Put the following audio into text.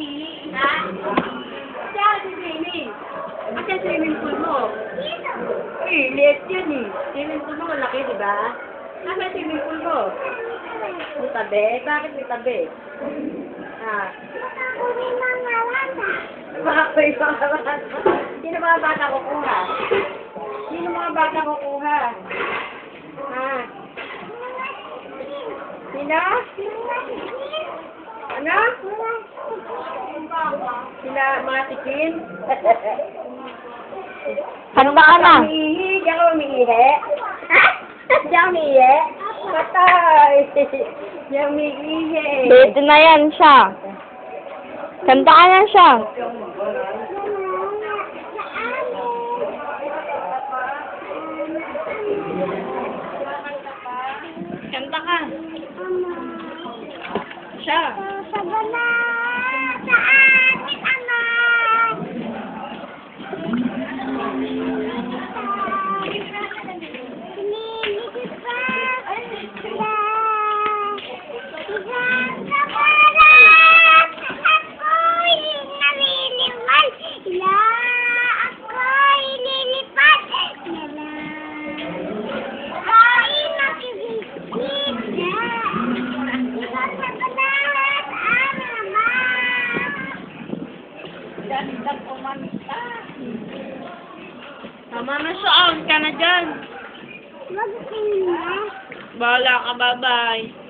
ihi, ha? Siya, si swimming. Kasi swimming pool mo. Liit yan eh. Swimming pool mo malaki, di ba? Nasa swimming pool mo. May tabi? Bakit may tabi? Ha? Makakoy mga bata. Sino mga bata kukuha? Sino mga bata kukuha? Ha? Sino? Ano? Sila mga tikin? Handa ka na. Umiihi? Diyan ka umiihi? Diyan umiihi? Patay! Diyan umiihi. Dito na yan siya. Kanta ka na siya. Kanta ka. Siya. Sabana sa ating ama. Nililigid pa sila. Isang kapalat. Ako'y naliliman. Ila ako'y lilipad. Nala. Ako'y nakikinig na. Isang kapalat. Ama. Ganda kumanta. Tama na siya. Out ka na dyan. Mag-ina. Bahala ka. Bye-bye.